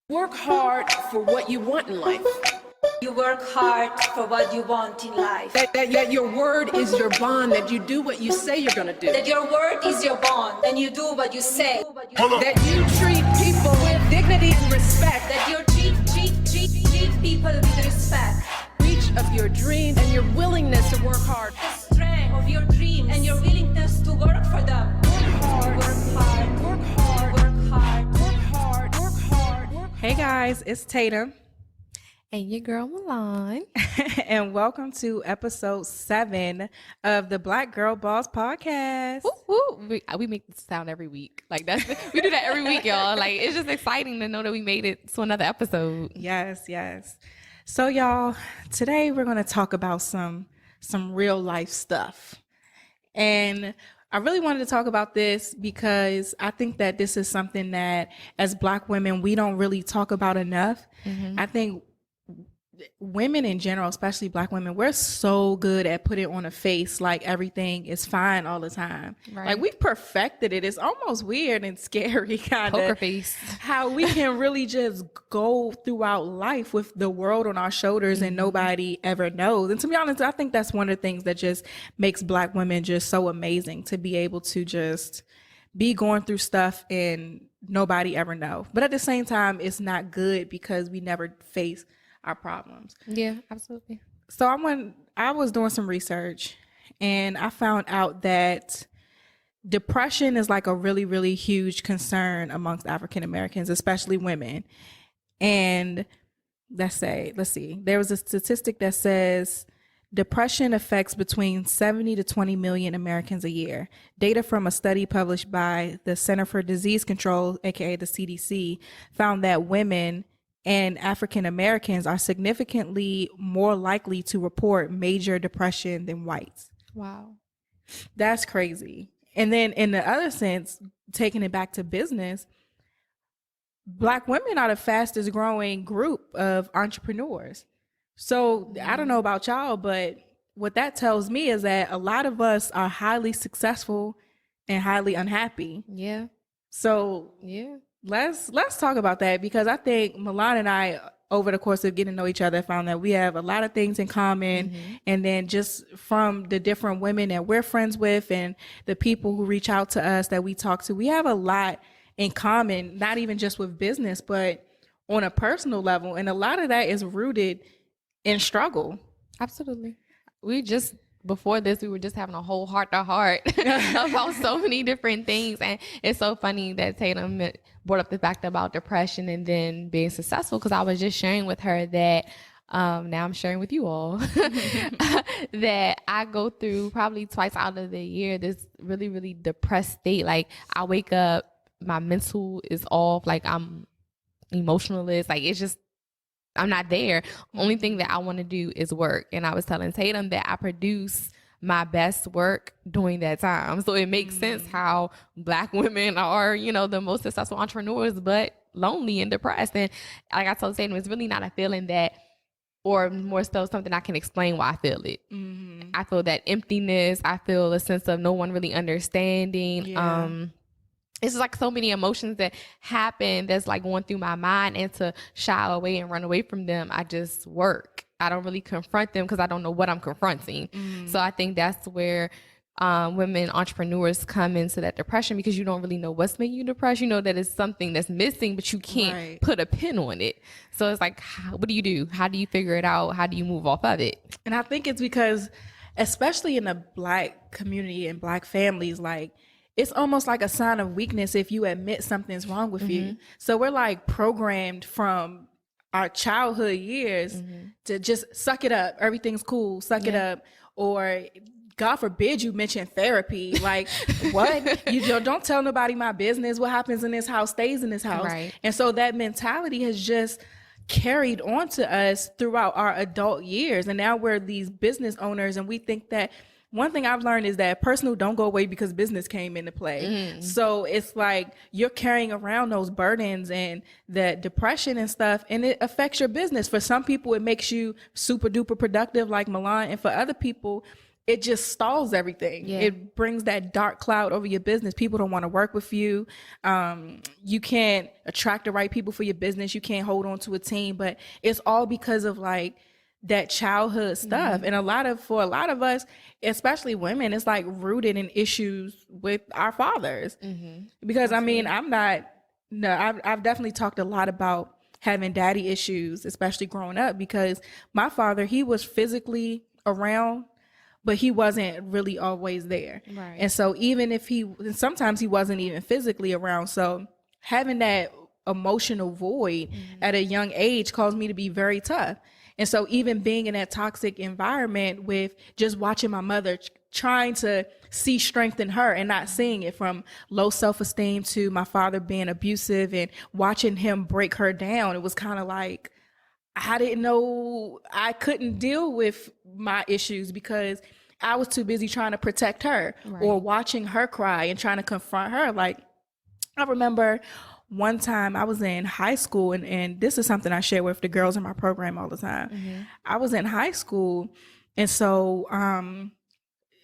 Work hard for what you want in life. You work hard for what you want in life. That your word is your bond, that you do what you say you're gonna do. That your word is your bond, and you do what you say. That you treat people with dignity and respect. That you treat people with respect. Reach of your dreams and your willingness to work hard. The strength of your dreams and your willingness to work for them. Work hard. Work hard. Work hard. Work hard. Work hard. Work hard. Work hard. Hey guys, it's Tatum and your girl Milan, and welcome to episode 7 of the Black Girl Boss Podcast. We make this sound every week. Like we do that every week, y'all. Like it's just exciting to know that we made it to another episode. Yes. So y'all, today we're going to talk about some real life stuff. And I really wanted to talk about this because I think that this is something that as Black women, we don't really talk about enough. I think women in general, especially Black women, we're so good at putting on a face like everything is fine all the time. Right. Like we've perfected it. It's almost weird and scary kind of poker face. How we can really just go throughout life with the world on our shoulders and nobody ever knows. And to be honest, I think that's one of the things that just makes Black women just so amazing, to be able to just be going through stuff and nobody ever know. But at the same time, it's not good because we never face our problems. Yeah, absolutely. So I was doing some research and I found out that depression is like a really, really huge concern amongst African Americans, especially women. And let's see, there was a statistic that says depression affects between 70 to 20 million Americans a year. Data from a study published by the Center for Disease Control, aka the CDC, found that women and African Americans are significantly more likely to report major depression than whites. Wow. That's crazy. And then in the other sense, taking it back to business, Black women are the fastest growing group of entrepreneurs. So I don't know about y'all, but what that tells me is that a lot of us are highly successful and highly unhappy. Yeah. So yeah. Let's talk about that, because I think Milan and I, over the course of getting to know each other, found that we have a lot of things in common. And then just from the different women that we're friends with and the people who reach out to us that we talk to, we have a lot in common, not even just with business, but on a personal level. And a lot of that is rooted in struggle. Absolutely. Before this, we were just having a whole heart-to-heart about so many different things. And it's so funny that Tatum brought up the fact about depression and then being successful, because I was just sharing with her that now I'm sharing with you all that I go through probably twice out of the year this really, really depressed state. Like I wake up, my mental is off, like I'm emotionless, like it's just, I'm not there. Only thing that I want to do is work. And I was telling Tatum that I produce my best work during that time. So it makes sense how Black women are, the most successful entrepreneurs, but lonely and depressed. And like I told Tatum, it's really not a feeling that, or more so something I can explain why I feel it. I feel that emptiness. I feel a sense of no one really understanding. Yeah. It's like so many emotions that happen that's like going through my mind, and to shy away and run away from them, I just work. I don't really confront them because I don't know what I'm confronting. So I think that's where women entrepreneurs come into that depression, because you don't really know what's making you depressed. You know that it's something that's missing, but you can't put a pin on it. So it's like, what do you do? How do you figure it out? How do you move off of it? And I think it's because, especially in the Black community and Black families, like, it's almost like a sign of weakness if you admit something's wrong with you. So we're like programmed from our childhood years to just suck it up. Everything's cool. Suck it up. Or God forbid you mention therapy. Like, what? You don't tell nobody my business. What happens in this house stays in this house. Right. And so that mentality has just carried on to us throughout our adult years. And now we're these business owners, and we think that one thing I've learned is that personal don't go away because business came into play. So it's like you're carrying around those burdens and the depression and stuff, and it affects your business. For some people, it makes you super duper productive like Milan. And for other people, it just stalls everything. Yeah. It brings that dark cloud over your business. People don't want to work with you. You can't attract the right people for your business. You can't hold on to a team, but it's all because of like that childhood stuff. And for a lot of us, especially women, it's like rooted in issues with our fathers. Because I mean, I've definitely talked a lot about having daddy issues, especially growing up, because my father, he was physically around, but he wasn't really always there. Right. And so sometimes he wasn't even physically around. So having that emotional void at a young age caused me to be very tough. And so even being in that toxic environment with just watching my mother trying to see strength in her and not seeing it, from low self-esteem to my father being abusive and watching him break her down, it was kind of like, I didn't know, I couldn't deal with my issues because I was too busy trying to protect her or watching her cry and trying to confront her. Like, I remember one time I was in high school, and this is something I share with the girls in my program all the time. I was in high school, and so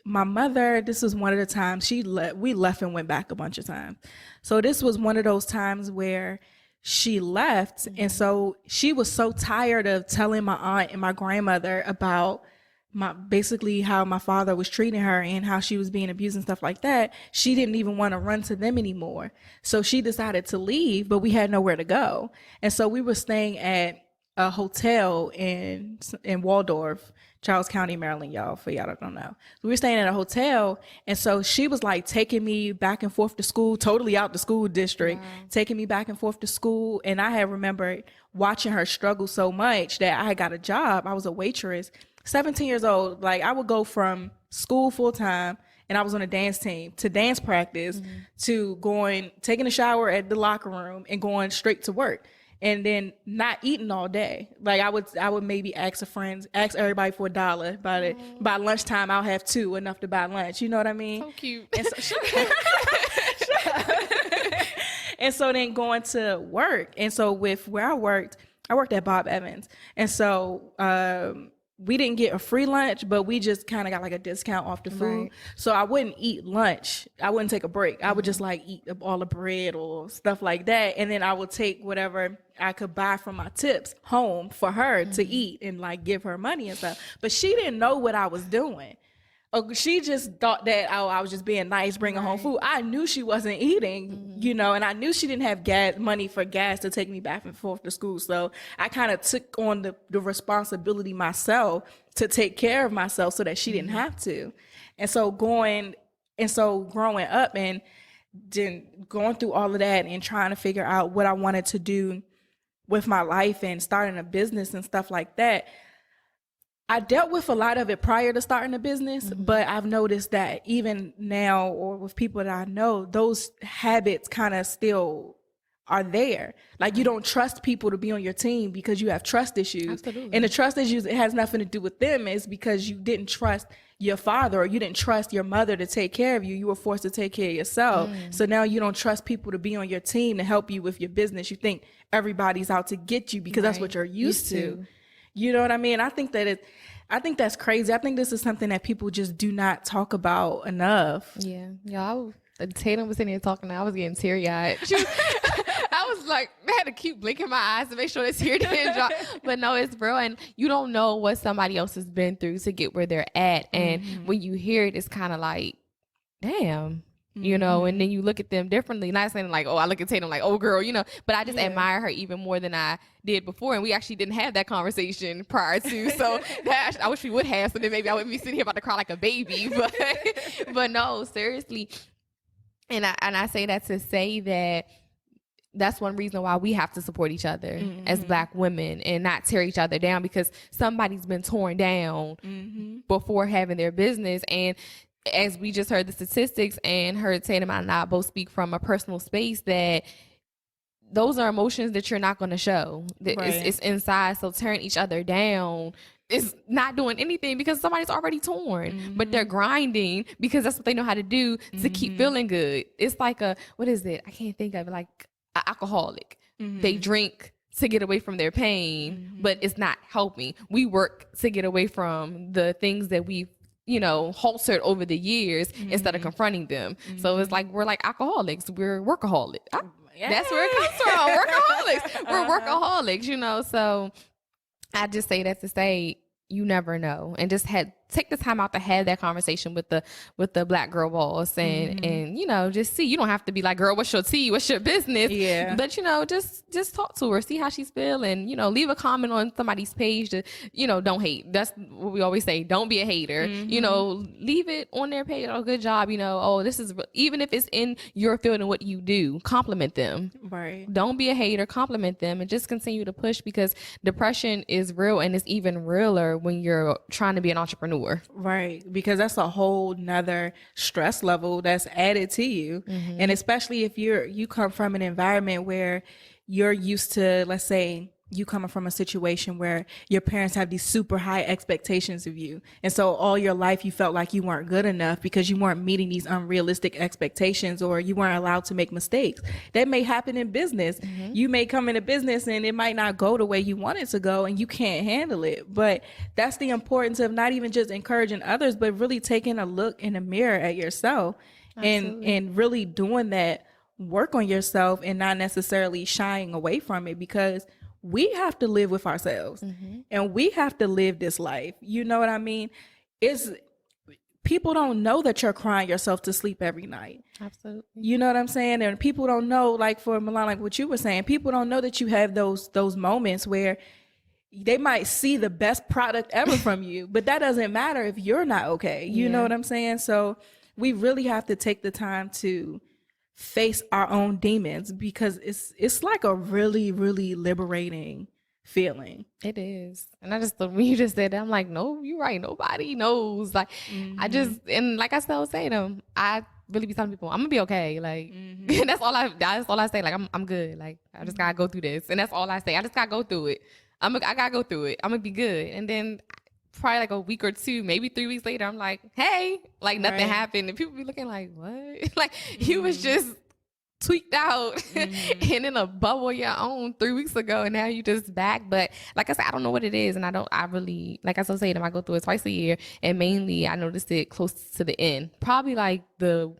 my mother, this was one of the times we left and went back a bunch of times. So this was one of those times where she left. And so she was so tired of telling my aunt and my grandmother about basically how my father was treating her and how she was being abused and stuff like that. She didn't even want to run to them anymore. So she decided to leave, but we had nowhere to go. And so we were staying at a hotel in Waldorf, Charles County, Maryland, y'all, for y'all that don't know. We were staying at a hotel, and so she was like taking me back and forth to school, totally out the school district, taking me back and forth to school. And I had remembered watching her struggle so much that I had got a job. I was a waitress, 17 years old. Like, I would go from school full time, and I was on a dance team, to dance practice, to taking a shower at the locker room and going straight to work. And then not eating all day. Like, I would maybe ask everybody for $1. By lunchtime, I'll have $2, enough to buy lunch. You know what I mean? So cute. And so, and so then going to work. And so with where I worked at Bob Evans. And so we didn't get a free lunch, but we just kind of got like a discount off the food. Right. So I wouldn't eat lunch. I wouldn't take a break. I would just like eat all the bread or stuff like that. And then I would take whatever I could buy from my tips home for her to eat and like give her money and stuff. But she didn't know what I was doing. She just thought that I was just being nice, bringing home food. I knew she wasn't eating, you know, and I knew she didn't have money for gas to take me back and forth to school. So I kind of took on the responsibility myself to take care of myself so that she didn't have to. And so growing up and then going through all of that and trying to figure out what I wanted to do with my life and starting a business and stuff like that, I dealt with a lot of it prior to starting a business, but I've noticed that even now, or with people that I know, those habits kind of still are there. Like, you don't trust people to be on your team because you have trust issues. Absolutely. And the trust issues, it has nothing to do with them. It's because you didn't trust your father, or you didn't trust your mother to take care of you. You were forced to take care of yourself. So now you don't trust people to be on your team to help you with your business. You think everybody's out to get you because that's what you're used to. You know what I mean? I think that's crazy. I think this is something that people just do not talk about enough. Yeah. Tatum was sitting here talking, and I was getting teary-eyed. I was like, I had to keep blinking my eyes to make sure this tear didn't drop. But no, it's real. And you don't know what somebody else has been through to get where they're at. And when you hear it, it's kind of like, damn. You know, and then you look at them differently. Not saying like, oh, I look at Tatum like, oh, girl, you know, but I just admire her even more than I did before. And we actually didn't have that conversation prior to. So I wish we would have. So then maybe I wouldn't be sitting here about to cry like a baby. But no, seriously. And I say that to say that that's one reason why we have to support each other as Black women and not tear each other down, because somebody's been torn down before having their business. And as we just heard the statistics and heard Tatum and I both speak from a personal space, that those are emotions that you're not going to show. It's inside. So tearing each other down is not doing anything, because somebody's already torn, but they're grinding because that's what they know how to do to keep feeling good. It's like what is it? I can't think of it. Like an alcoholic. They drink to get away from their pain, but it's not helping. We work to get away from the things that we halted over the years instead of confronting them. So it's like, we're like alcoholics. We're workaholics. That's where it comes from. Workaholics. We're workaholics, so I just say that to say, you never know, and just take the time out to have that conversation with the Black girl boss, and just see. You don't have to be like, girl, what's your tea? What's your business? Yeah. But just talk to her, see how she's feeling. Leave a comment on somebody's page. Don't hate. That's what we always say. Don't be a hater. Leave it on their page. Oh, good job. This is, even if it's in your field and what you do, compliment them. Right. Don't be a hater. Compliment them, and just continue to push, because depression is real, and it's even realer when you're trying to be an entrepreneur. Right, because that's a whole nother stress level that's added to you. And especially if you come from an environment where you're used to, let's say you coming from a situation where your parents have these super high expectations of you, and so all your life you felt like you weren't good enough because you weren't meeting these unrealistic expectations, or you weren't allowed to make mistakes. That may happen in business. You may come into business and it might not go the way you want it to go, and you can't handle it. But that's the importance of not even just encouraging others, but really taking a look in the mirror at yourself. Absolutely. and really doing that work on yourself, and not necessarily shying away from it, because we have to live with ourselves, and we have to live this life. You know what I mean? People don't know that you're crying yourself to sleep every night. Absolutely. You know what I'm saying? And people don't know, like for Milan, like what you were saying, people don't know that you have those moments where they might see the best product ever from you, but that doesn't matter if you're not okay. You know what I'm saying? So we really have to take the time to face our own demons, because it's like a really, really liberating feeling. It is. And I just, when you just said that, I'm like, no, you're right. Nobody knows. Like, and like I still say to them, I really be telling people, I'm gonna be okay. Like, that's all I say. Like, I'm good. Like, I just gotta go through this. And that's all I say. I just gotta go through it. I gotta go through it. I'm gonna be good. And then probably like a week or two, maybe 3 weeks later, I'm like, hey, like nothing happened. And people be looking like, what? Like, you was just tweaked out and in a bubble of your own 3 weeks ago, and now you just back. But like I said, I don't know what it is, and I really, like I still say to them, I go through it twice a year, and mainly I noticed it close to the end, probably like the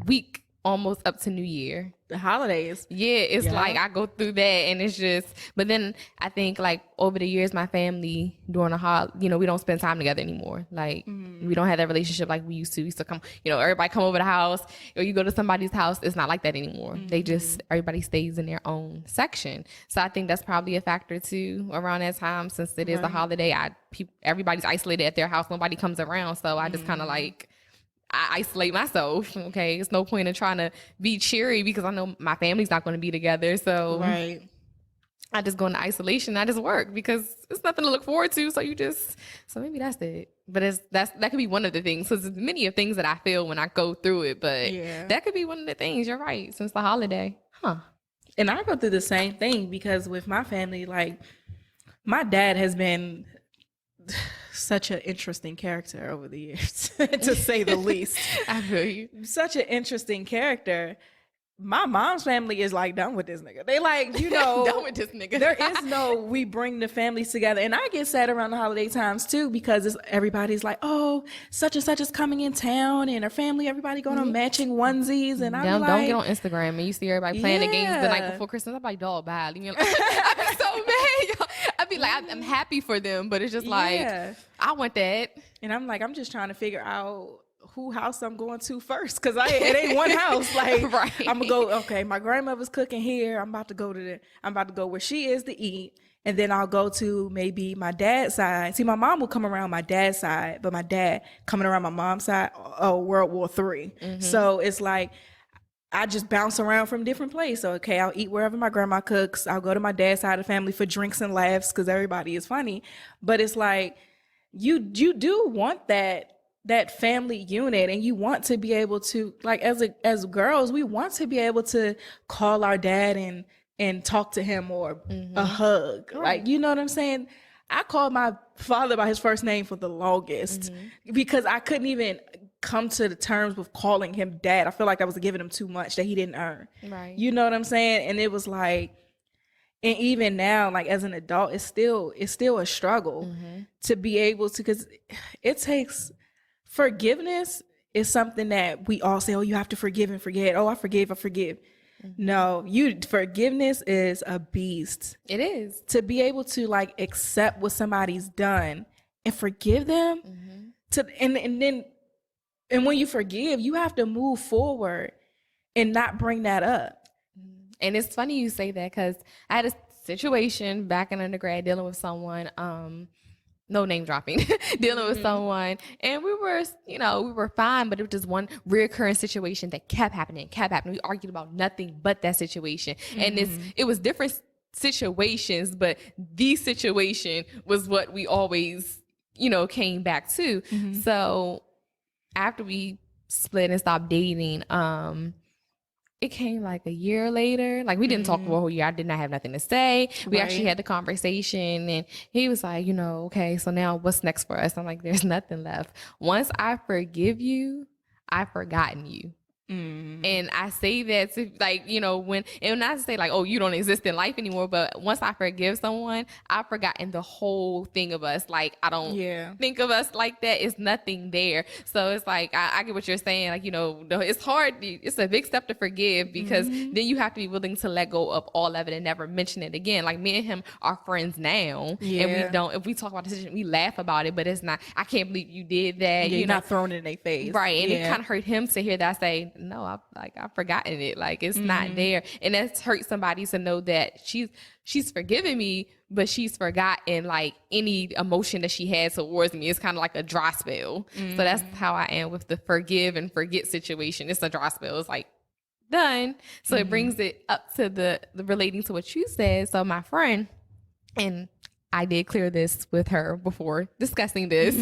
week almost up to New Year. The holidays. Yeah, it's like I go through that, and it's just, but then I think like over the years, my family during the holiday, we don't spend time together anymore. Like we don't have that relationship like we used to. We used to come, everybody come over the house, or you go to somebody's house. It's not like that anymore. They just, everybody stays in their own section. So I think that's probably a factor too around that time, since it is the holiday. Everybody's isolated at their house. Nobody comes around. So I just kind of like, I isolate myself. Okay, it's no point in trying to be cheery, because I know my family's not going to be together. So I just go into isolation. I just work, because it's nothing to look forward to. So maybe that's it. But that could be one of the things. So there's many of things that I feel when I go through it. But that could be one of the things. You're right. Since the holiday, And I go through the same thing, because with my family, like my dad has been such an interesting character over the years, to say the least. I feel you. Such an interesting character. My mom's family is like done with this nigga. They like, done with this nigga. There is no, we bring the families together. And I get sad around the holiday times too, because everybody's like, oh, such and such is coming in town, and her family, everybody going on matching onesies. And I'm like, don't get on Instagram and you see everybody playing the games the night before Christmas. I'm like, dog, bad. I'd be so mad. I'd be like, I'm happy for them, but it's just like, I want that. And I'm like, I'm just trying to figure out who house I'm going to first, because it ain't one house. Like, I'm gonna go, okay, my grandmother's cooking here. I'm about to go where she is to eat, and then I'll go to maybe my dad's side. See, my mom will come around my dad's side, but my dad coming around my mom's side, World War III. So it's like I just bounce around from different places. So, okay, I'll eat wherever my grandma cooks. I'll go to my dad's side of the family for drinks and laughs, because everybody is funny. But it's like you do want that family unit, and you want to be able to, like, as girls, we want to be able to call our dad and talk to him, or a hug. Like, you know what I'm saying? I called my father by his first name for the longest, because I couldn't even come to the terms with calling him dad. I feel like I was giving him too much that he didn't earn. Right. You know what I'm saying? And it was like, and even now, like as an adult, it's still a struggle to be able to, because it takes forgiveness is something that we all say, oh, you have to forgive and forget. Oh, I forgive. No, forgiveness is a beast. It is. To be able to like accept what somebody's done and forgive them and when you forgive, you have to move forward and not bring that up. And it's funny you say that, because I had a situation back in undergrad dealing with someone, no name dropping, dealing with someone, and we were fine, but it was just one reoccurring situation that kept happening. We argued about nothing but that situation. And it was different situations, but the situation was what we always, came back to. So after we split and stopped dating, it came like a year later. Like, we didn't talk for a whole year. I did not have nothing to say. We actually had the conversation, and he was like, okay, so now what's next for us? I'm like, there's nothing left. Once I forgive you, I've forgotten you. And I say that to, like, and not to say like, oh, you don't exist in life anymore, but once I forgive someone, I've forgotten the whole thing of us. Like, I don't think of us like that. It's nothing there. So it's like, I get what you're saying. Like, it's hard. It's a big step to forgive, because then you have to be willing to let go of all of it and never mention it again. Like, me and him are friends now, and if we talk about the situation, we laugh about it, but it's not, I can't believe you did that. You're not throwing it in their face. Right. And it kind of hurt him to hear that I say, no, I've forgotten it. Like, it's not there. And that's hurt somebody to know that she's forgiven me, but she's forgotten like any emotion that she had towards me. It's kind of like a dry spell. So that's how I am with the forgive and forget situation. It's a dry spell. It's like done. So it brings it up to the relating to what you said. So my friend, and I did clear this with her before discussing this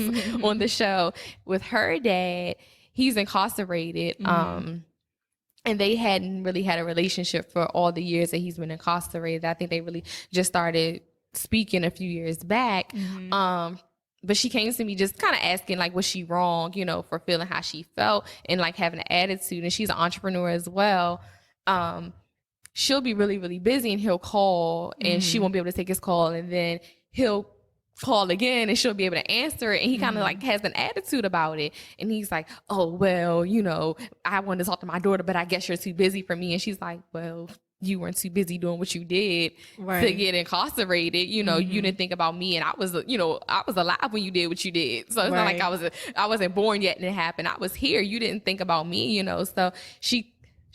on the show, with her dad, he's incarcerated. And they hadn't really had a relationship for all the years that he's been incarcerated. I think they really just started speaking a few years back. But she came to me just kind of asking, like, was she wrong, for feeling how she felt and like having an attitude. And she's an entrepreneur as well. She'll be really, really busy, and he'll call, and she won't be able to take his call. And then he'll call again, and she'll be able to answer it, and he kind of like has an attitude about it, and he's like, oh, well, I wanted to talk to my daughter, but I guess you're too busy for me. And she's like, well, you weren't too busy doing what you did to get incarcerated. You didn't think about me, and I was alive when you did what you did. So it's not like I wasn't born yet and it happened. I was here. You didn't think about me, So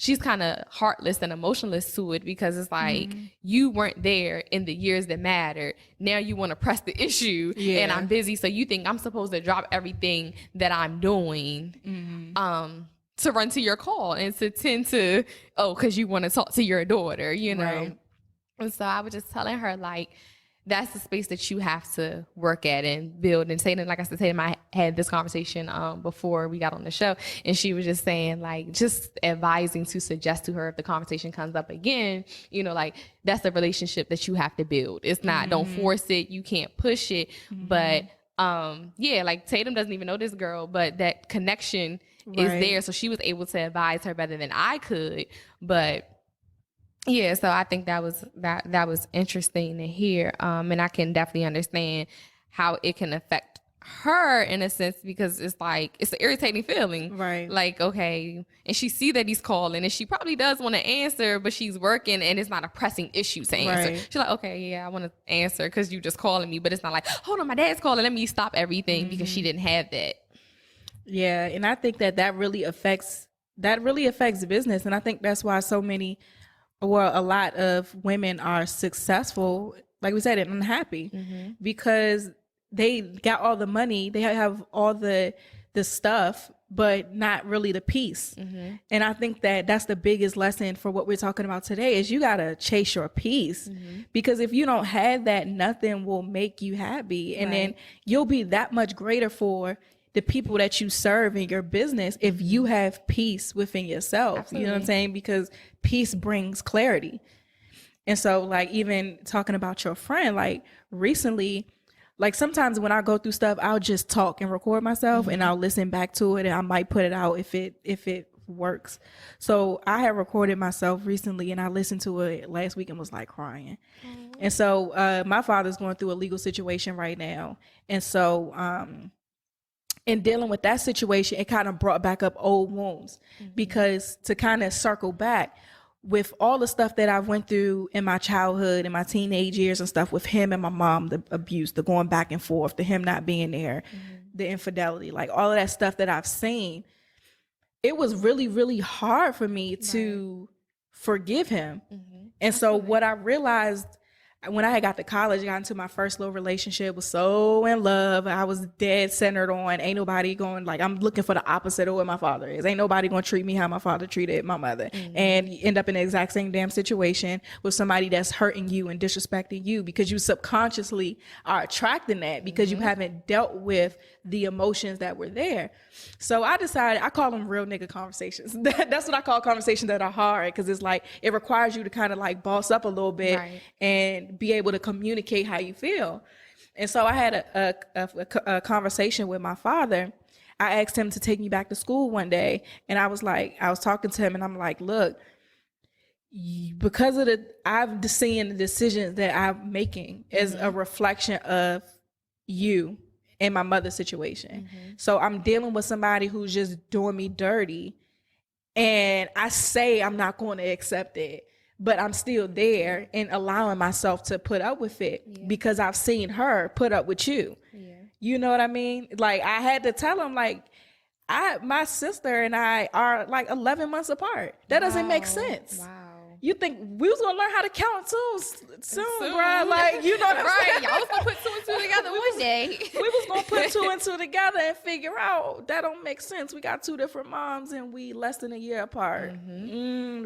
she's kind of heartless and emotionless to it, because it's like, you weren't there in the years that mattered. Now you want to press the issue, and I'm busy. So you think I'm supposed to drop everything that I'm doing to run to your call and to tend to, because you want to talk to your daughter, Right. And so I was just telling her, like, that's the space that you have to work at and build. And Tatum, like I said, Tatum, I had this conversation before we got on the show, and she was just saying, like, just advising to suggest to her if the conversation comes up again, like, that's the relationship that you have to build. It's not, don't force it. You can't push it. But like, Tatum doesn't even know this girl, but that connection is there. So she was able to advise her better than I could. But yeah, so I think that was interesting to hear. And I can definitely understand how it can affect her in a sense, because it's like, it's an irritating feeling. Right. Like, okay. And she see that he's calling, and she probably does want to answer, but she's working, and it's not a pressing issue to answer. She's like, okay, yeah, I want to answer because you just calling me, but it's not like, hold on, my dad's calling, let me stop everything, because she didn't have that. Yeah. And I think that really affects business. And I think that's why a lot of women are successful, like we said, and unhappy, because they got all the money, they have all the stuff, but not really the peace. And I think that's the biggest lesson for what we're talking about today, is you got to chase your peace, because if you don't have that, nothing will make you happy. And then you'll be that much greater for the people that you serve in your business if you have peace within yourself. Absolutely. You know what I'm saying? Because peace brings clarity. And so, like, even talking about your friend, like, recently, like, sometimes when I go through stuff, I'll just talk and record myself, and I'll listen back to it, and I might put it out if it works. So I had recorded myself recently, and I listened to it last week and was like crying. And so my father's going through a legal situation right now. And so in dealing with that situation, it kind of brought back up old wounds. Because to kind of circle back, with all the stuff that I went through in my childhood and my teenage years and stuff with him and my mom, the abuse, the going back and forth, the him not being there, the infidelity, like all of that stuff that I've seen, it was really, really hard for me to forgive him. And so what I realized when I had got to college, got into my first little relationship, was so in love. I was dead centered on ain't nobody going, like, I'm looking for the opposite of what my father is. Ain't nobody going to treat me how my father treated my mother. And you end up in the exact same damn situation with somebody that's hurting you and disrespecting you, because you subconsciously are attracting that because you haven't dealt with the emotions that were there. So I decided, I call them real nigga conversations. That's what I call conversations that are hard, because it's like, it requires you to kind of like boss up a little bit and be able to communicate how you feel. And so I had a conversation with my father. I asked him to take me back to school one day, and I was talking to him, and I'm like, look, because of I'm seeing the decisions that I'm making as a reflection of you and my mother's situation. So I'm dealing with somebody who's just doing me dirty, and I say I'm not going to accept it, but I'm still there and allowing myself to put up with it because I've seen her put up with you. You know what I mean? Like, I had to tell him, like, my sister and I are like 11 months apart. That doesn't make sense. You think we was gonna learn how to count soon, bro? Like, you know what I'm saying? Y'all was gonna put 2 and 2 together one day. We was gonna put 2 and 2 together and figure out that don't make sense. We got 2 different moms and we less than a year apart.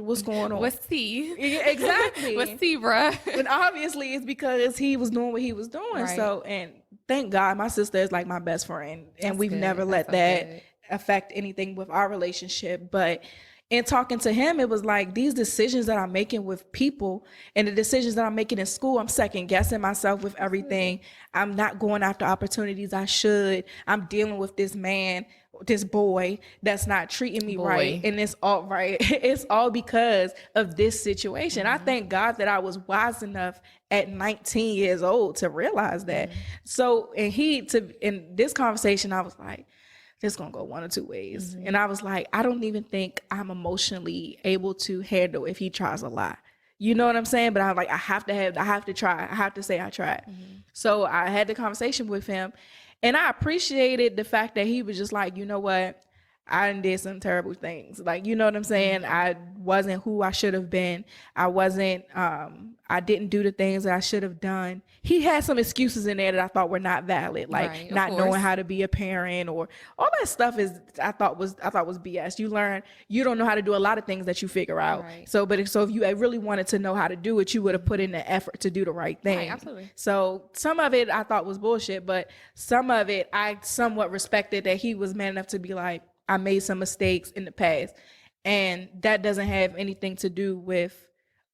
What's going on? What's T? Exactly. What's T, bro? And obviously it's because he was doing what he was doing. So, and thank God my sister is like my best friend, and we've never let that affect anything with our relationship. But in talking to him, it was like, these decisions that I'm making with people and the decisions that I'm making in school, I'm second guessing myself with everything. I'm not going after opportunities I should. I'm dealing with this man, this boy that's not treating me right. And it's all right. It's all because of this situation. I thank God that I was wise enough at 19 years old to realize that. So, in this conversation, I was like, this gonna go one or two ways. And I was like, I don't even think I'm emotionally able to handle if he tries a lot. You know what I'm saying? But I'm like, I have to try. I have to say I tried. So I had the conversation with him, and I appreciated the fact that he was just like, you know what? I did some terrible things. Like, you know what I'm saying? I wasn't who I should have been. I didn't do the things that I should have done. He had some excuses in there that I thought were not valid, like not knowing how to be a parent, or all that stuff I thought was BS. You don't know how to do a lot of things that you figure out. So if you really wanted to know how to do it, you would have put in the effort to do the right thing. Absolutely. So some of it I thought was bullshit, but some of it I somewhat respected that he was man enough to be like, I made some mistakes in the past, and that doesn't have anything to do with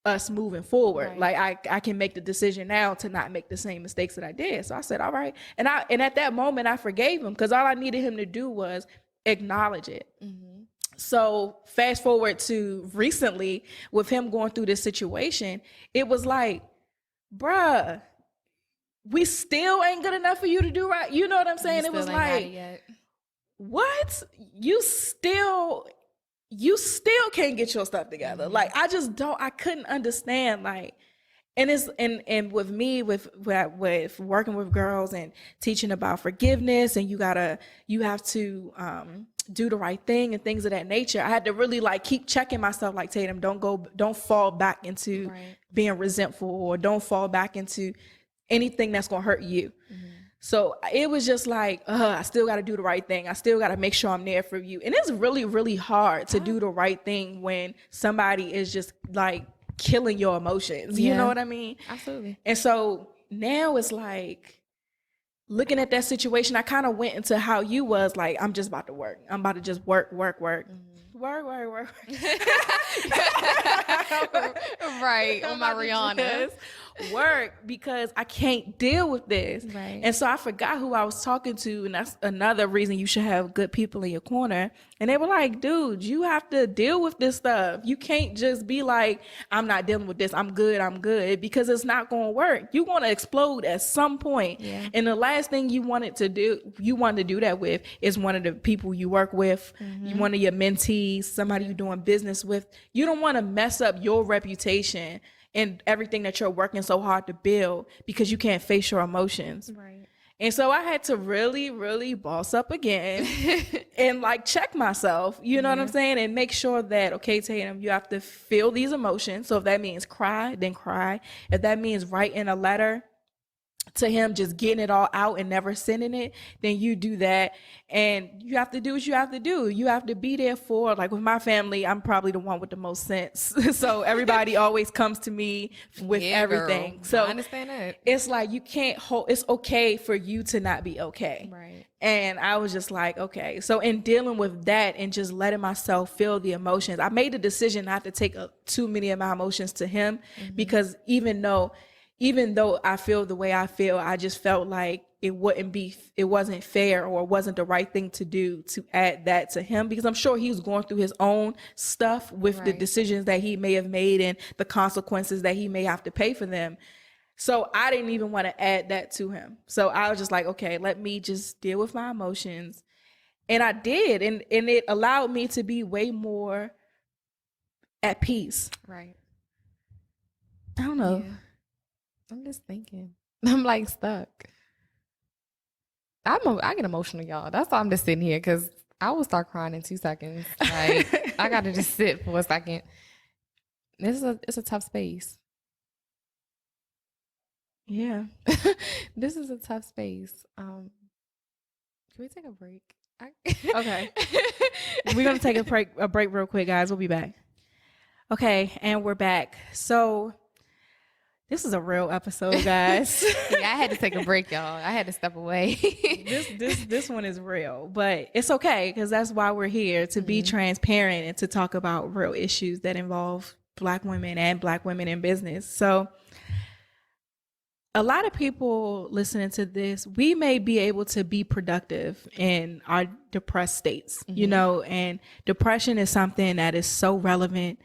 us moving forward. Like, I can make the decision now to not make the same mistakes that I did. So I said, all right. And at that moment I forgave him, because all I needed him to do was acknowledge it. So fast forward to recently with him going through this situation, it was like, bruh, we still ain't good enough for you to do right. You know what I'm saying? It was like, what? You still can't get your stuff together. Like, I couldn't understand, like, and with me, with working with girls and teaching about forgiveness, and you have to do the right thing and things of that nature. I had to really like keep checking myself, like, Tatum, don't fall back into being resentful, or don't fall back into anything that's gonna hurt you. So it was just like, I still got to do the right thing. I still got to make sure I'm there for you. And it's really, really hard to do the right thing when somebody is just like killing your emotions. You know what I mean? Absolutely. And so now it's like, looking at that situation, I kind of went into how you was like, I'm just about to work. I'm about to just work. Work. Right, on my Rihanna. work because I can't deal with this. Right. And so I forgot who I was talking to. And that's another reason you should have good people in your corner. And they were like, dude, you have to deal with this stuff. You can't just be like, I'm not dealing with this. I'm good. Because it's not going to work. You're going to explode at some point. Yeah. And the last thing you wanted to do that with is one of the people you work with, one of your mentees, somebody you're doing business with. You don't want to mess up your reputation and everything that you're working so hard to build because you can't face your emotions. Right. And so I had to really, really boss up again and like check myself, you know what I'm saying? And make sure that, okay, Tatum, you have to feel these emotions. So if that means cry, then cry. If that means writing a letter to him, just getting it all out and never sending it, then you do that. And you have to do what you have to do. You have to be there for, like with my family, I'm probably the one with the most sense. So everybody always comes to me with everything. Girl. So I understand that. It's like you can't it's okay for you to not be okay. Right. And I was just like, okay. So in dealing with that and just letting myself feel the emotions, I made the decision not to take too many of my emotions to him, because even though I feel the way I feel, I just felt like it wasn't fair or it wasn't the right thing to do to add that to him, because I'm sure he was going through his own stuff with the decisions that he may have made and the consequences that he may have to pay for them. So I didn't even want to add that to him. So I was just like, okay, let me just deal with my emotions. And I did. And it allowed me to be way more at peace. Right. I don't know. Yeah. I'm just thinking. I'm like stuck. I get emotional, y'all. That's why I'm just sitting here, because I will start crying in 2 seconds. Like I gotta just sit for a second. It's a tough space. Yeah. This is a tough space. Can we take a break? Okay. We're gonna take a break real quick, guys. We'll be back. Okay, and we're back. So this is a real episode, guys. Yeah, I had to take a break, y'all. I had to step away. This one is real, but it's okay, because that's why we're here, to be transparent and to talk about real issues that involve Black women and Black women in business. So a lot of people listening to this, we may be able to be productive in our depressed states, you know, and depression is something that is so relevant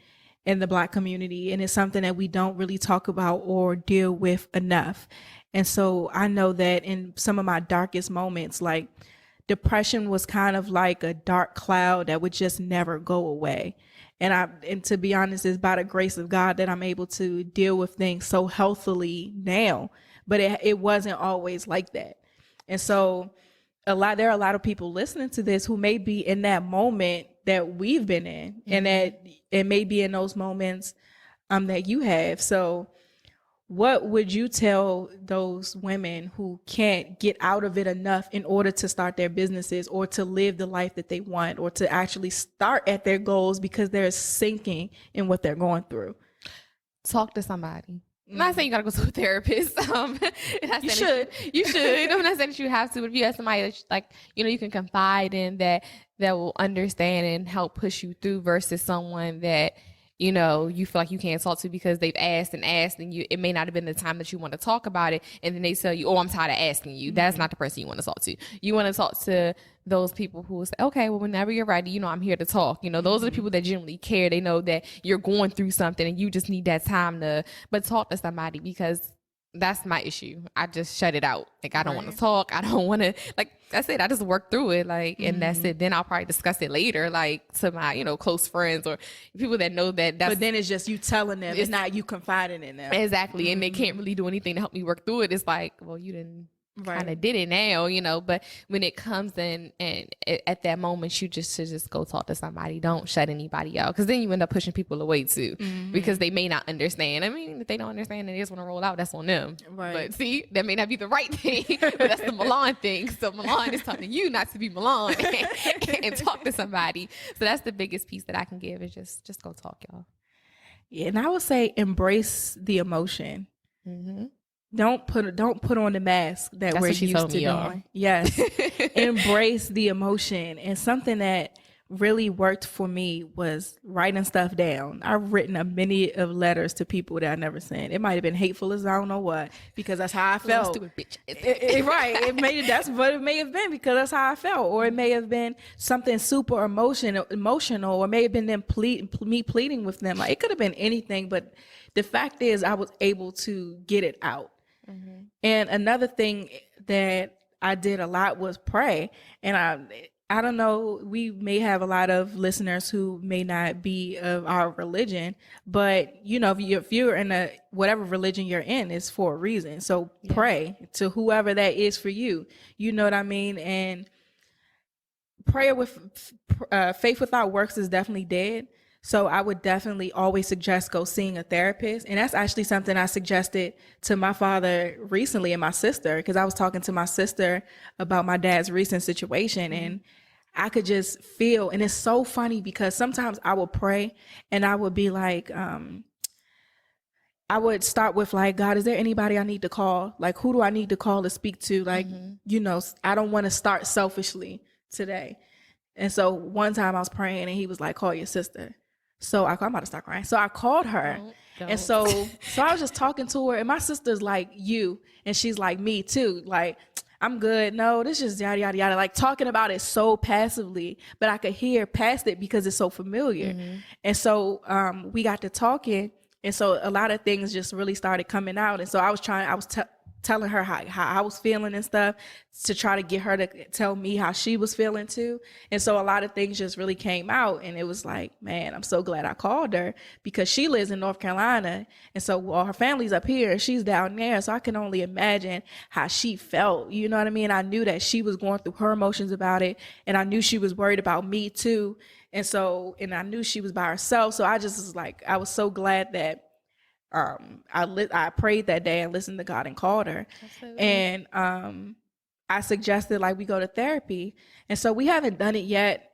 in the Black community, and it's something that we don't really talk about or deal with enough. And so I know that in some of my darkest moments, like depression was kind of like a dark cloud that would just never go away. And to be honest, it's by the grace of God that I'm able to deal with things so healthily now, but it wasn't always like that. And so there are a lot of people listening to this who may be in that moment that we've been in, and that it may be in those moments that you have. So what would you tell those women who can't get out of it enough in order to start their businesses or to live the life that they want, or to actually start at their goals because they're sinking in what they're going through? Talk to somebody. I'm not saying you gotta go to a therapist. You should. You should. I'm not saying that you have to, but if you have somebody that you can confide in, that will understand and help push you through, versus someone that you feel like you can't talk to because they've asked, and it may not have been the time that you want to talk about it, and then they tell you, oh, I'm tired of asking you. That's not the person you want to talk to. You want to talk to those people who will say, okay, well, whenever you're ready, I'm here to talk. Those are the people that genuinely care. They know that you're going through something and you just need that time but talk to somebody, because that's my issue. I just shut it out. Like, I don't want to talk. I don't want to, that's it. I just work through it. And that's it. Then I'll probably discuss it later, to my, close friends or people that know that's. But then it's just you telling them. It's not you confiding in them. Exactly. And they can't really do anything to help me work through it. It's like, well, you didn't kind of did it now, but when it comes in and at that moment, you should just go talk to somebody. Don't shut anybody out, because then you end up pushing people away too, because they may not understand. I mean, if they don't understand and they just want to roll out, that's on them. Right. But see, that may not be the right thing, but that's the Milan thing. So Milan is telling you not to be Milan and talk to somebody. So that's the biggest piece that I can give, is just go talk, y'all. Yeah, and I would say embrace the emotion. Don't put on the mask that we're used to doing. Yes. Embrace the emotion. And something that really worked for me was writing stuff down. I've written a many of letters to people that I never sent. It might have been hateful as I don't know what, because that's how I felt. Stupid bitch. Right. That's what it may have been, because that's how I felt. Or it may have been something super emotional, or it may have been them me pleading with them. Like, it could have been anything, but the fact is I was able to get it out. Mm-hmm. And another thing that I did a lot was pray. And I don't know, we may have a lot of listeners who may not be of our religion, but if you're in whatever religion you're in, it's for a reason. So pray to whoever that is for you. You know what I mean? And prayer with faith without works is definitely dead. So I would definitely always suggest go seeing a therapist. And that's actually something I suggested to my father recently and my sister, because I was talking to my sister about my dad's recent situation, and I could just feel, and it's so funny because sometimes I would pray and I would be like, I would start with like, God, is there anybody I need to call? Like, who do I need to call to speak to? Like, I don't want to start selfishly today. And so one time I was praying and he was like, call your sister. So I'm about to start crying. So I called her. Don't. And so I was just talking to her, and my sister's like, you, and she's like, me too. Like, I'm good. No, this is yada, yada, yada. Like, talking about it so passively, but I could hear past it because it's so familiar. Mm-hmm. And so we got to talking. And so a lot of things just really started coming out. And so I was telling her how I was feeling and stuff, to try to get her to tell me how she was feeling too. And so a lot of things just really came out, and it was like, man, I'm so glad I called her, because she lives in North Carolina. And so all her family's up here and she's down there. So I can only imagine how she felt. You know what I mean? I knew that she was going through her emotions about it, and I knew she was worried about me too. And I knew she was by herself. So I just was like, I was so glad that I prayed that day and listened to God and called her. Absolutely. And I suggested like we go to therapy. And so we haven't done it yet,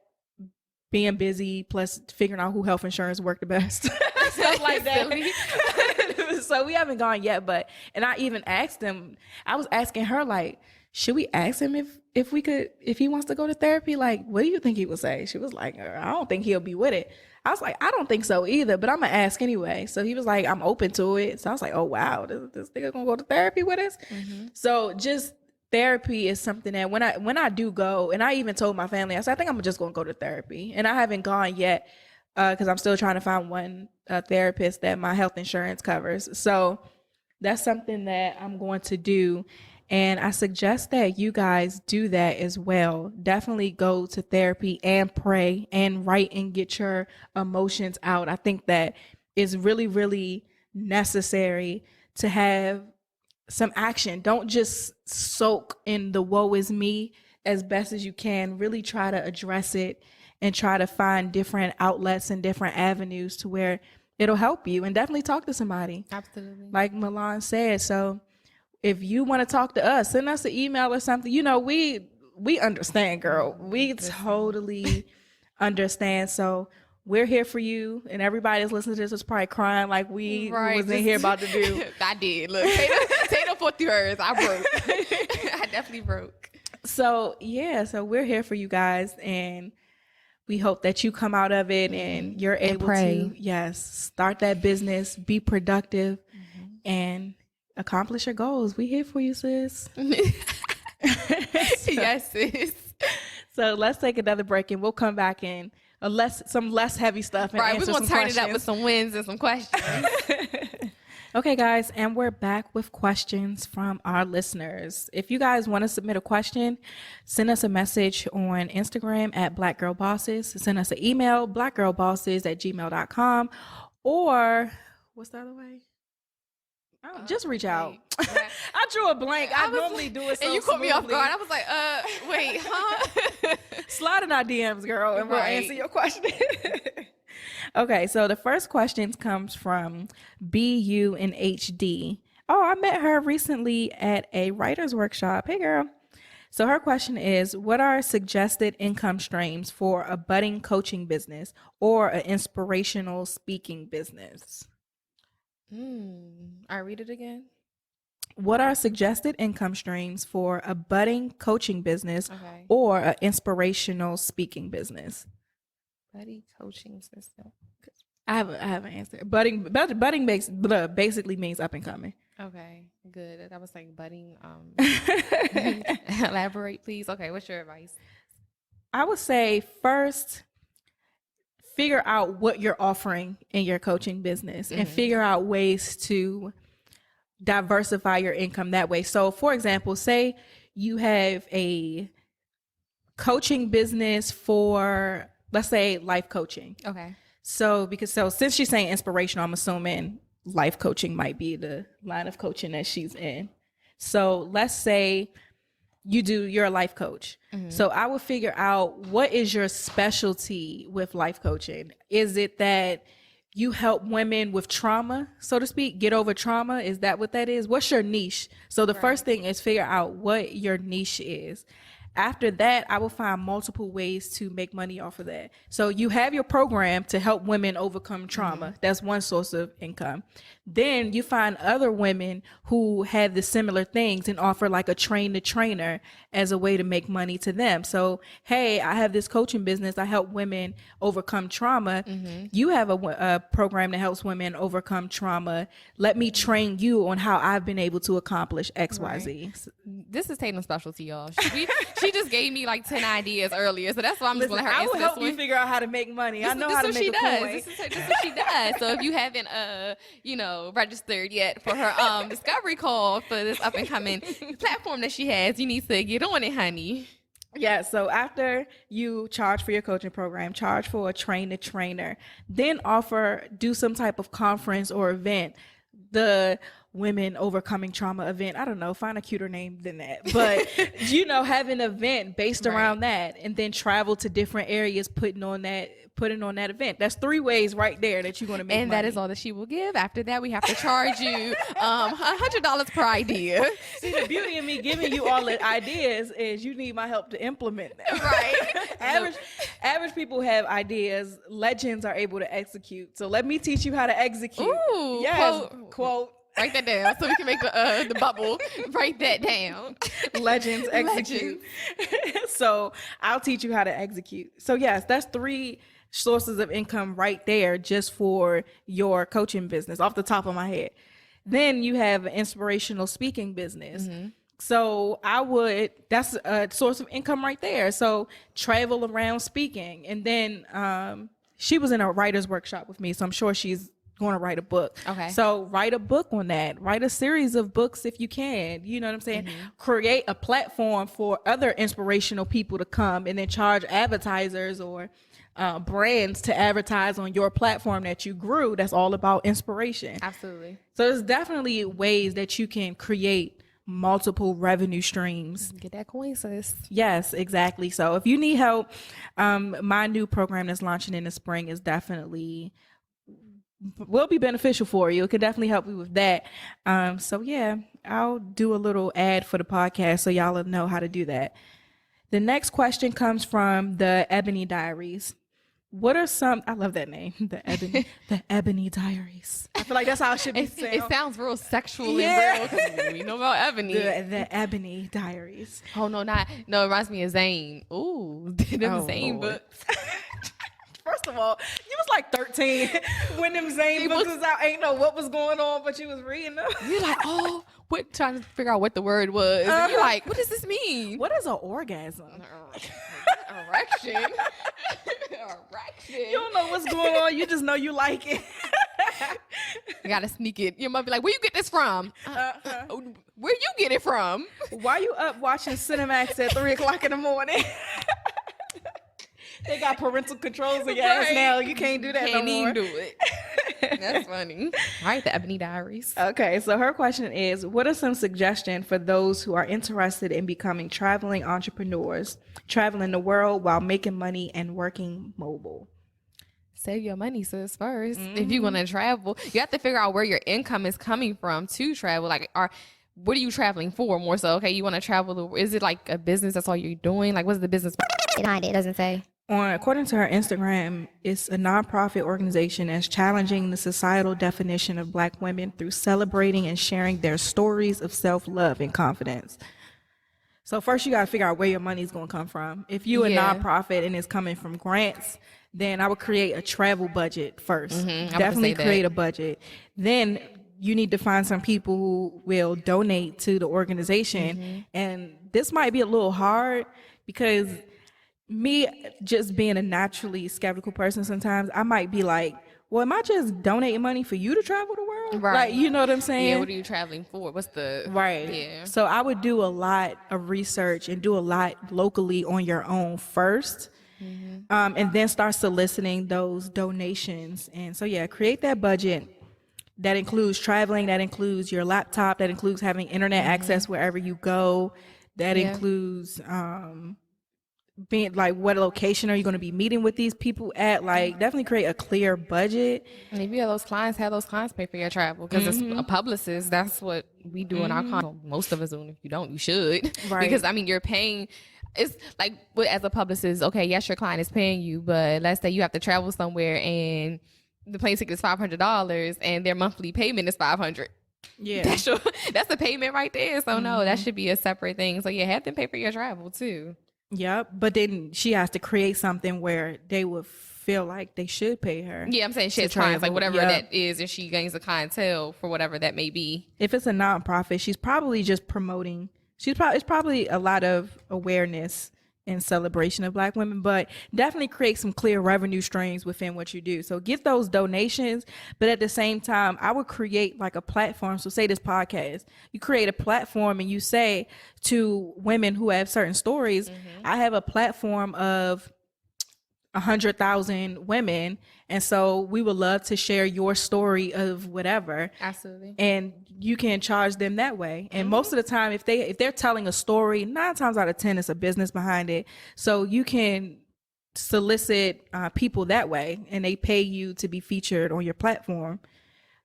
being busy plus figuring out who health insurance worked the best. Stuff like that. So we haven't gone yet, and I even asked him, I was asking her, like, should we ask him if he wants to go to therapy? Like, what do you think he would say? She was like, I don't think he'll be with it. I was like, I don't think so either, but I'm gonna ask anyway. So he was like, I'm open to it. So I was like, oh wow, this nigga gonna go to therapy with us? Mm-hmm. So just therapy is something that when I do go, and I even told my family, I said, I think I'm just gonna go to therapy. And I haven't gone yet because I'm still trying to find one therapist that my health insurance covers. So that's something that I'm going to do. And I suggest that you guys do that as well. Definitely go to therapy and pray and write and get your emotions out. I think that is really, really necessary to have some action. Don't just soak in the woe is me as best as you can. Really try to address it and try to find different outlets and different avenues to where it'll help you, and definitely talk to somebody. Absolutely. Like Milan said. So if you want to talk to us, send us an email or something. We understand, girl. We totally understand. So we're here for you. And everybody that's listening to this was probably crying like we wasn't here about to do. I did. Look, Tatum fought through hers. I broke. I definitely broke. So yeah, so we're here for you guys, and we hope that you come out of it and you're able to, start that business, be productive, and accomplish your goals. We here for you, sis. Yes, sis. So let's take another break, and we'll come back in some less heavy stuff. And we're going to turn it up with some wins and some questions. Okay, guys, and we're back with questions from our listeners. If you guys want to submit a question, send us a message on Instagram at Black Girl Bosses. Send us an email, blackgirlbosses@gmail.com, or what's the other way? Just reach out. I drew a blank. I normally do it so and you caught me off guard. I was like, wait, huh? Slide in our DMs, girl, and we'll answer your question. Okay, so the first question comes from BUNHD. Oh, I met her recently at a writer's workshop. Hey, girl. So her question is, what are suggested income streams for a budding coaching business or an inspirational speaking business? I read it again. What are suggested income streams for a budding coaching business or an inspirational speaking business? Buddy coaching system. I have an answer. Budding basically means up and coming. Okay, good. That was like budding. Elaborate, please. Okay, what's your advice? I would say first, figure out what you're offering in your coaching business and figure out ways to diversify your income that way. So, for example, say you have a coaching business for, let's say, life coaching. Okay. So since she's saying inspirational, I'm assuming life coaching might be the line of coaching that she's in. So let's say you're a life coach. So I would figure out, what is your specialty with life coaching? Is it that you help women with trauma, so to speak, get over trauma? Is that what that is? What's your niche? So the first thing is figure out what your niche is. After that, I will find multiple ways to make money off of that. So you have your program to help women overcome trauma. That's one source of income. Then you find other women who have the similar things and offer like a train the trainer as a way to make money to them. So, hey, I have this coaching business. I help women overcome trauma. You have a program that helps women overcome trauma. Let me train you on how I've been able to accomplish X, Y, Z. This is Tatum's specialty, y'all. She just gave me like 10 ideas earlier, so that's why I'm just going to let her I will answer help this you one. figure out how to make money. I know how to make a point. This is what she does. So if you haven't, registered yet for her discovery call for this up and coming platform that she has, you need to get on it, honey. Yeah, so after you charge for your coaching program, charge for a trainer, then do some type of conference or event. The Women Overcoming Trauma event. I don't know, find a cuter name than that. But, have an event based around that, and then travel to different areas putting on that event. That's 3 ways right there that you're going to make money. And that is all that she will give. After that, we have to charge you $100 per idea. See, the beauty of me giving you all the ideas is you need my help to implement them. Right. Average people have ideas. Legends are able to execute. So let me teach you how to execute. Ooh, yes. Quote. Write that down so we can make the bubble. Write that down. Legends execute. So I'll teach you how to execute. So yes, that's 3 sources of income right there just for your coaching business off the top of my head. Then you have an inspirational speaking business. So that's a source of income right there. So travel around speaking. And then she was in a writer's workshop with me, so I'm sure she's going to write a book. Okay. So write a book on that. Write a series of books if you can. You know what I'm saying? Create a platform for other inspirational people to come, and then charge advertisers or brands to advertise on your platform that you grew. That's all about inspiration. Absolutely. So there's definitely ways that you can create multiple revenue streams. Get that coin, sis. Yes, exactly. So if you need help, my new program that's launching in the spring is definitely will be beneficial for you. It could definitely help you with that. So yeah, I'll do a little ad for the podcast so y'all will know how to do that. The next question comes from the Ebony Diaries. What are some, I love that name, the Ebony Diaries. I feel like that's how it should be said. It sounds real sexual and real, because we know about Ebony. The Ebony Diaries. Oh, no, it reminds me of Zane. Ooh, them Zane books. First of all, you was like 13 when them Zane books was out. Ain't know what was going on, but you was reading them. You're like, trying to figure out what the word was. And you're like, what does this mean? What is an orgasm? Erection. You don't know what's going on. You just know you like it. You gotta sneak it. Your mom be like, where you get this from? Where you get it from? Why you up watching Cinemax at 3:00 in the morning? They got parental controls on your ass now. You can't do that no more. Can't even do it. That's funny. All right, the Ebony Diaries. Okay, so her question is, what are some suggestions for those who are interested in becoming traveling entrepreneurs, traveling the world while making money and working mobile? Save your money, sis, first. If you want to travel, you have to figure out where your income is coming from to travel. Like, what are you traveling for more so? Okay, you want to travel. Is it like a business? That's all you're doing? Like, what's the business behind it? It doesn't say. According to her Instagram, it's a nonprofit organization that's challenging the societal definition of Black women through celebrating and sharing their stories of self-love and confidence. So first you got to figure out where your money's going to come from. If you a nonprofit and it's coming from grants, then I would create a travel budget first. Definitely create a budget. Then you need to find some people who will donate to the organization. And this might be a little hard because me just being a naturally skeptical person sometimes, I might be like, well, am I just donating money for you to travel the world? Right. Like, you know what I'm saying? Yeah, what are you traveling for? What's the... Right. Yeah. So I would do a lot of research and do a lot locally on your own first. And then start soliciting those donations. And so, yeah, create that budget. That includes traveling. That includes your laptop. That includes having internet access wherever you go. That includes... being like, what location are you going to be meeting with these people at? Like, definitely create a clear budget. And if you have those clients pay for your travel, because as a publicist, that's what we do in our con. Most of us do. And if you don't, you should. Right. Because I mean, you're paying. It's like, as a publicist, okay, yes, your client is paying you, but let's say you have to travel somewhere and the plane ticket is $500 and their monthly payment is $500. Yeah, that's the payment right there. So no, that should be a separate thing. So yeah, have them pay for your travel too. Yep, but then she has to create something where they would feel like they should pay her. Yeah, I'm saying she has clients, like whatever that is, and she gains a clientele for whatever that may be. If it's a nonprofit, she's probably just promoting. It's probably a lot of awareness and celebration of Black women, but definitely create some clear revenue streams within what you do. So get those donations, but at the same time, I would create like a platform. So say this podcast, you create a platform and you say to women who have certain stories, I have a platform of 100,000 women, and so we would love to share your story of whatever. Absolutely. And you can charge them that way. And most of the time, if they're telling a story, 9 times out of 10 it's a business behind it. So you can solicit people that way, and they pay you to be featured on your platform.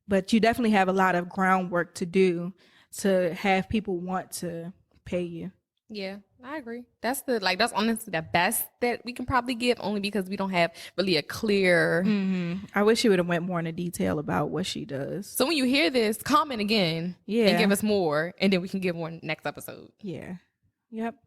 But you definitely have a lot of groundwork to do to have people want to pay you. Yeah, I agree. That's honestly the best that we can probably give, only because we don't have really a clear. I wish she would have went more into detail about what she does. So when you hear this, comment again, and give us more, and then we can give more next episode. Yeah. Yep.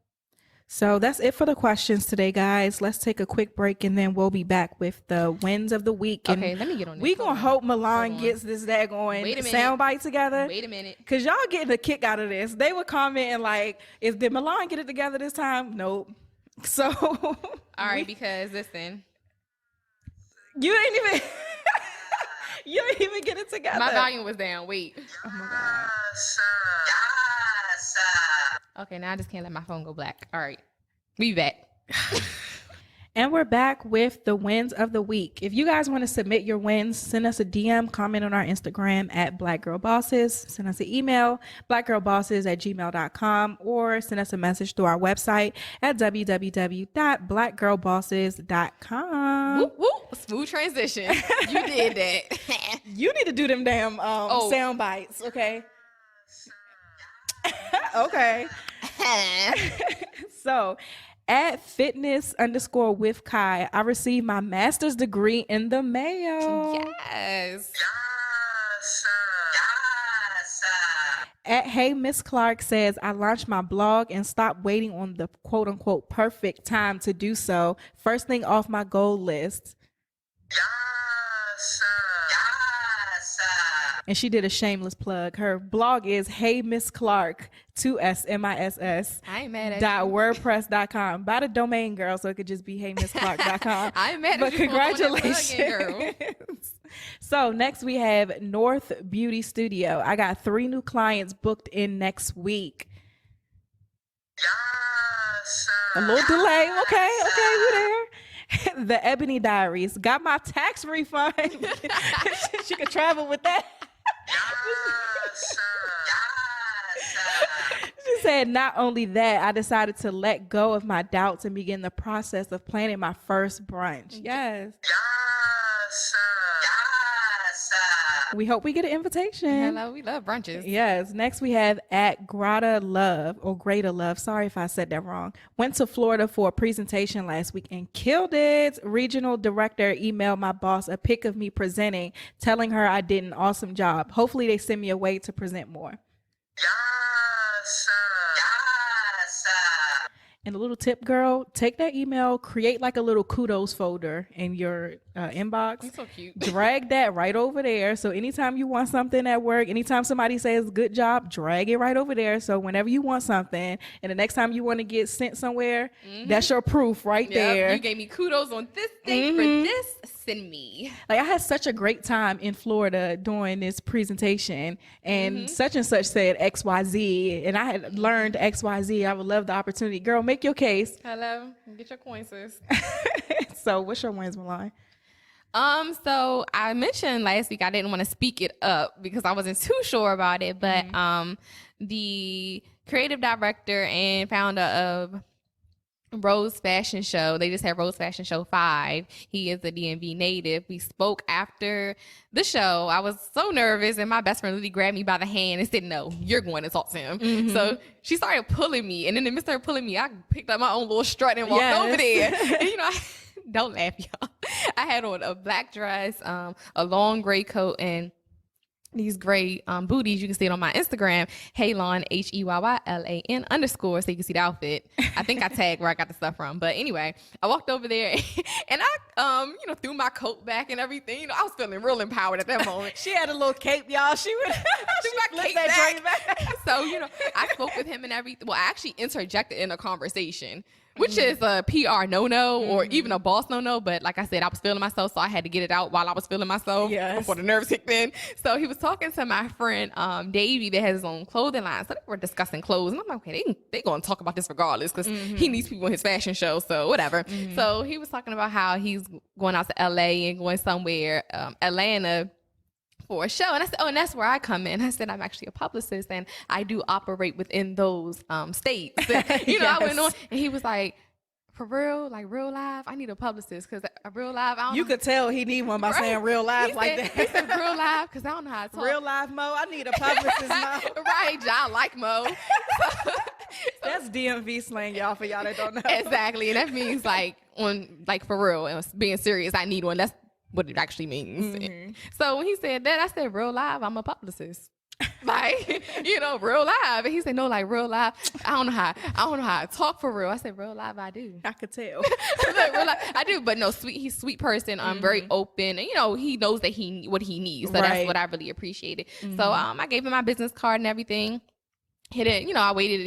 So that's it for the questions today, guys. Let's take a quick break, and then we'll be back with the wins of the week. Okay, let me get on this. We gonna hope Milan gets this daggone soundbite together. Wait a minute. Because y'all getting a kick out of this. They were commenting like, did Milan get it together this time? Nope. So. All right, because listen. You ain't even get it together. My volume was down. Wait. Oh my God. Okay, now I just can't let my phone go black. All right. We back. And we're back with the wins of the week. If you guys want to submit your wins, send us a DM, comment on our Instagram at Black Girl Bosses, send us an email, blackgirlbosses@gmail.com, or send us a message through our website at www.blackgirlbosses.com. Whoop, whoop. Smooth transition. You did that. You need to do them damn sound bites, okay? Okay. So at fitness_with Kai, I received my master's degree in the mail. Yes. At Hey Miss Clark says, I launched my blog and stopped waiting on the quote unquote perfect time to do so. First thing off my goal list. And she did a shameless plug. Her blog is Hey Miss Clark, 2SMISS. I ain't mad at .wordpress.com. Buy the domain, girl, so it could just be heymissclark.com. I ain't mad at you. But congratulations. Girl. So next we have North Beauty Studio. I got 3 new clients booked in next week. A little delay. Okay, we there. The Ebony Diaries. Got my tax refund. She could travel with that. She said, not only that, I decided to let go of my doubts and begin the process of planning my first brunch. Yes. We hope we get an invitation. Hello, we love brunches. Yes. Next we have at Greta Love. Sorry if I said that wrong. Went to Florida for a presentation last week and killed it. Regional director emailed my boss a pic of me presenting, telling her I did an awesome job. Hopefully they send me away to present more. And a little tip, girl, take that email, create like a little kudos folder in your inbox. He's so cute. Drag that right over there. So anytime you want something at work, anytime somebody says good job, drag it right over there. So whenever you want something and the next time you want to get sent somewhere, that's your proof right there. You gave me kudos on this thing for this. Send me. Like I had such a great time in Florida doing this presentation and such said XYZ and I had learned XYZ. I would love the opportunity. Girl, make your case. Hello. Get your coins, sis. So what's your wins, Milan? So I mentioned last week I didn't want to speak it up because I wasn't too sure about it, but the creative director and founder of Rose Fashion Show, they just had Rose Fashion Show 5. He is a DMV native. We spoke after the show. I was so nervous and my best friend literally grabbed me by the hand and said, no, you're going to talk to him. So she started pulling me, and in the midst of her pulling me, I picked up my own little strut and walked over there. And don't laugh, y'all. I had on a black dress, a long gray coat, and these gray booties. You can see it on my Instagram, Heylan, HEYYLAN _ so you can see the outfit. I think I tagged where I got the stuff from. But anyway, I walked over there and I threw my coat back and everything. I was feeling real empowered at that moment. She had a little cape, y'all. She would threw my cape back. So, I spoke with him and everything. Well, I actually interjected in a conversation, which is a PR no-no or even a boss no-no. But like I said, I was feeling myself, so I had to get it out while I was feeling myself before the nerves kicked in. So he was talking to my friend Davey that has his own clothing line. So they were discussing clothes. And I'm like, okay, they going to talk about this regardless because he needs people in his fashion show. So whatever. So he was talking about how he's going out to LA and going somewhere, Atlanta, for a show. And I said, and that's where I come in. I said, I'm actually a publicist and I do operate within those states. And, I went on and he was like, for real, like real live, I need a publicist because a real live, I don't know. Could tell he need one by saying real live that. He said real live because I don't know how to talk. Real live Mo, I need a publicist Mo. Right, y'all like Mo. That's DMV slang, y'all, for y'all that don't know. Exactly. And that means for real and being serious, I need one. That's what it actually means. So when he said that, I said, real live, I'm a publicist. Real live. And he said, no, like real live. I don't know how to talk for real. I said, real live, I do. I could tell. Like, real life, I do, but no, he's a sweet person. Very open. And, he knows that what he needs. So that's what I really appreciated. So I gave him my business card and everything. Hit it, I waited,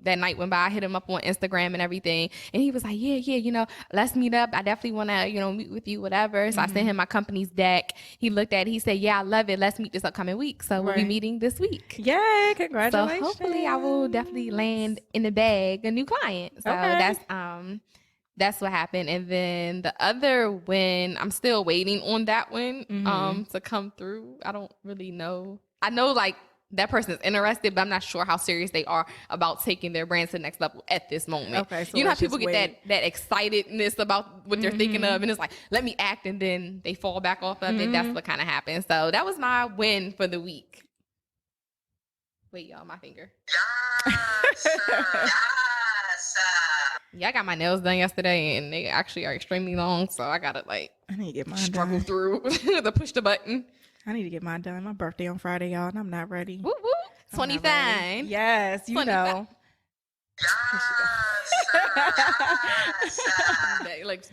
that night went by, I hit him up on Instagram and everything. And he was like, yeah, let's meet up. I definitely want to, meet with you, whatever. So I sent him my company's deck. He looked at it. He said, yeah, I love it. Let's meet this upcoming week. So we'll be meeting this week. Yay, congratulations. So hopefully I will definitely land in the bag a new client. So that's what happened. And then the other win, I'm still waiting on that one to come through. I don't really know. I know that person is interested, but I'm not sure how serious they are about taking their brand to the next level at this moment. Okay, so how people get that excitedness about what they're thinking of, and it's like, let me act, and then they fall back off of it. That's what kind of happens. So that was my win for the week. Wait, y'all, my finger. Yeah, I got my nails done yesterday, and they actually are extremely long, so I gotta I need to get mine struggle done. Through to push the button. I need to get mine done. My birthday on Friday, y'all, and I'm not ready. Woo woo. 25. Yes, 25.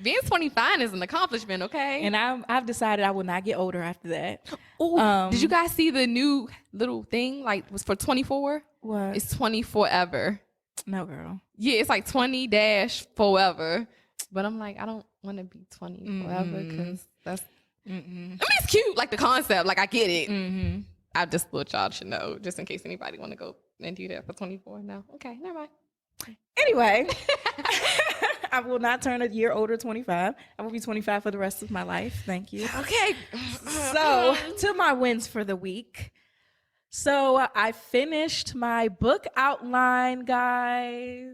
Being 25 is an accomplishment, okay? And I've decided I will not get older after that. Oh, did you guys see the new little thing? Was for 24? What? It's 20 forever. No, girl. Yeah, it's 20-forever. But I'm I don't want to be 20 forever because that's. I mean, it's cute, the concept. I get it. I just thought y'all should know, just in case anybody want to go and do that for 24. No, okay, never mind. Anyway, I will not turn a year older, 25. I will be 25 for the rest of my life. Thank you. Okay. So, to my wins for the week. So, I finished my book outline, guys.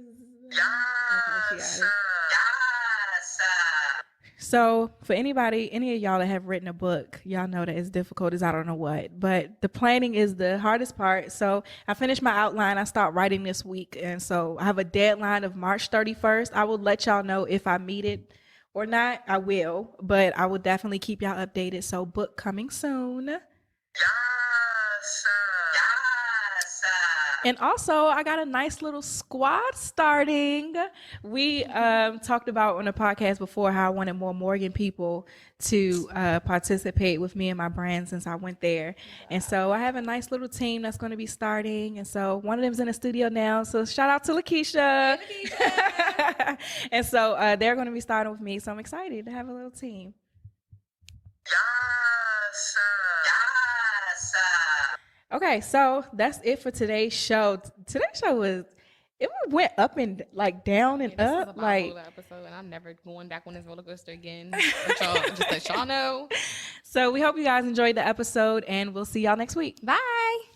Yes. So for any of y'all that have written a book, y'all know that it's difficult as I don't know what, but the planning is the hardest part. So I finished my outline. I start writing this week. And so I have a deadline of March 31st. I will let y'all know if I meet it or not. I will, but I will definitely keep y'all updated. So book coming soon. And also, I got a nice little squad starting. We talked about on the podcast before how I wanted more Morgan people to participate with me and my brand since I went there. And so I have a nice little team that's going to be starting. And so one of them's in the studio now. So shout out to Lakeisha. And so they're going to be starting with me. So I'm excited to have a little team. Yes. Okay, so that's it for today's show. Today's show went up and like down and up. Like episode, and I'm never going back on this roller coaster again. Just let y'all know. So we hope you guys enjoyed the episode, and we'll see y'all next week. Bye.